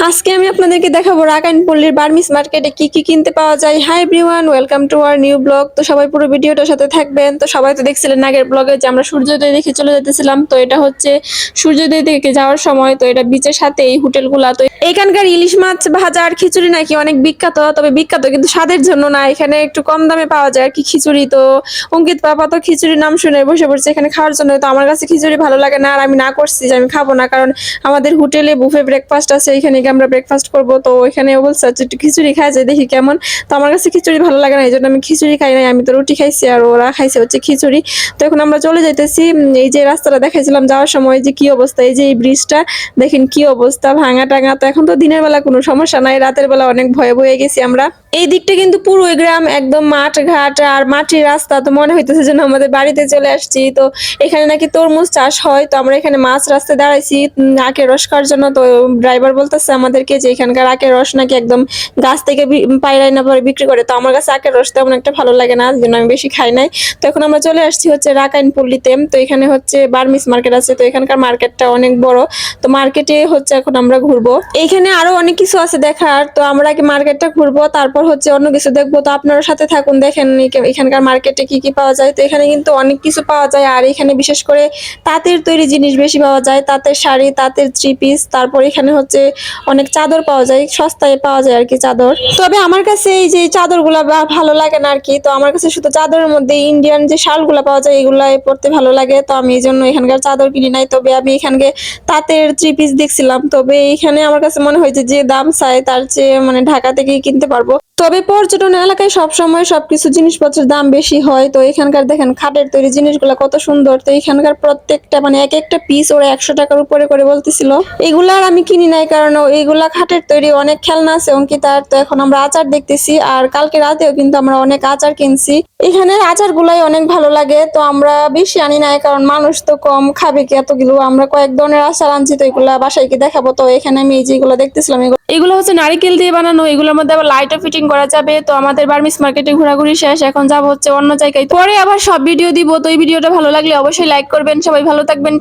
আজকে আমি আপনাদেরকে দেখাবো রাকাইনপল্লীর বার্মিস মার্কেটে কি কি কিনতে পাওয়া যায়। Hi everyone, welcome to our new blog. তো সবাই পুরো ভিডিওটার সাথে থাকবেন। তো সবাই তো দেখছিলেন আগের ব্লগে যে আমরা সূর্যোদয় দেখে চলে যেতেছিলাম। তো এটা হচ্ছে সূর্যোদয় দেখে যাওয়ার সময়। তো এটা বিচের সাথে এই হোটেলগুলা। তো এখানকার ইলিশ মাছ ভাজা আর খিচুড়ি নাকি অনেক বিখ্যাত, তবে বিখ্যাত কিন্তু স্বাদের জন্য না। এখানে একটু কম দামে পাওয়া যায় আর কি খিচুড়ি। তো অঙ্কিত পাপা তো খিচুড়ির নাম শুনে বসে পড়ছে এখানে খাওয়ার জন্য। তো আমার কাছে খিচুড়ি ভালো লাগে না, আর আমি না করছি যে আমি খাবো না, কারণ আমাদের হোটেলে বুফে ব্রেকফাস্ট আছে, এখানে গিয়ে আমরা ব্রেকফাস্ট করবো। তো এখানে বলছে যে একটু খিচুড়ি খাই যায় দেখি কেমন। তো আমার কাছে খিচুড়ি ভালো লাগে না, এই জন্য আমি খিচুড়ি খাই নাই। আমি তো রুটি খাইছি আর ওরা খাইছে হচ্ছে খিচুড়ি। তো এখন আমরা চলে যাইতেছি। এই যে রাস্তাটা দেখাইছিলাম যাওয়ার সময় যে কি অবস্থা, এই যে এই ব্রিজটা দেখেন কি অবস্থা, ভাঙা টাঙা। তো এখন তো দিনের বেলা কোনো সমস্যা নাই, রাতের বেলা অনেক ভয়ে ভয়ে গেছি আমরা। এই দিকটা কিন্তু পুরো গ্রাম, একদম মাঠ ঘাট আর মাটির রাস্তা। তো মনে হইতেছে যেন আমাদের বাড়িতে চলে আসছি। তো এখানে নাকি তরমুজ চাষ হয়। তো আমরা এখানে মাছ রাস্তায় দাঁড়াইছি আখের রস খাওয়ার জন্য। তো ড্রাইভার বলতেছে আমাদেরকে যে এখানকার আখের রস নাকি একদম গাছ থেকে পাইরাই না পরে বিক্রি করে। তো আমার কাছে আখের রস তেমন একটা ভালো লাগে না, এই জন্য আমি বেশি খাই নাই। তো এখন আমরা চলে আসছি হচ্ছে রাকাইনপল্লীতে। তো এখানে হচ্ছে বার্মিস মার্কেট আছে। তো এখানকার মার্কেটটা অনেক বড়। তো মার্কেটে হচ্ছে এখন আমরা ঘুরবো। এখানে আরো অনেক কিছু আছে দেখার। তো আমরা আগে মার্কেটটা ঘুরবো, তারপর হচ্ছে অন্য কিছু দেখবো। তো আপনারা সাথে থাকুন, দেখেন এখানকার মার্কেটে কি কি পাওয়া যায়। তো এখানে কিন্তু অনেক কিছু পাওয়া যায়, আর এখানে বিশেষ করে তাঁতের তৈরি জিনিস বেশি পাওয়া যায়। তাঁতের শাড়ি, তাঁতের থ্রি পিস, তারপর এখানে হচ্ছে অনেক চাদর পাওয়া যায়, সস্তায় পাওয়া যায় আর কি চাদর। তবে আমার কাছে এই যে চাদরগুলা ভালো লাগে না আর কি। তো আমার কাছে শুধু চাদরের মধ্যে ইন্ডিয়ান যে শালগুলা পাওয়া যায় এগুলাই পরতে ভালো লাগে। তো আমি এই জন্য এখানকার চাদর কিনি নাই। তবে আমি এখানকে তাঁতের থ্রি পিস দেখছিলাম। তবে এখানে আমার কাছে মনে হয়েছে যে দাম চাই তার চেয়ে মানে ঢাকা থেকেই কিনতে পারবো। তবে পর্যটন এলাকায় সবসময় সবকিছু জিনিসপত্রের দাম বেশি হয়। তো এখানকার দেখেন খাটের তৈরি জিনিসগুলো কত সুন্দর। তো এখানকার প্রত্যেকটা মানে এক একটা পিস ওরা 100 টাকার উপরে করে বলতেছিল। এগুলা আর আমি কিনি নাই, কারণ এইগুলা খাটের তৈরি অনেক খেলনা আছে অঙ্কিতার। তো এখন আমরা আচার দেখতেছি, আর কালকে রাতেও কিন্তু আমরা অনেক আচার কিনছি। এখানের আচার গুলাই অনেক ভালো লাগে। তো আমরা বেশি আনি নাই, কারণ মানুষ তো কম, খাবে কি এতগুলো। আমরা কয়েক ধরনের আচার আনছি। তো এগুলা বাসায় কি দেখাবো। তো এখানে আমি এই যেগুলো দেখতেছিলাম এগুলো হচ্ছে নারিকেল দিয়ে বানানো। এগুলোর মধ্যে আবার লাইটও ফিটিং করা যাবে। তো আমাদের বার্মিস মার্কেটে ঘোরাঘুরি শেষ, এখন যাব হচ্ছে অন্য জায়গায়। পরে আবার সব ভিডিও দিব। তো এই ভিডিওটা ভালো লাগলে অবশ্যই লাইক করবেন। সবাই ভালো থাকবেন।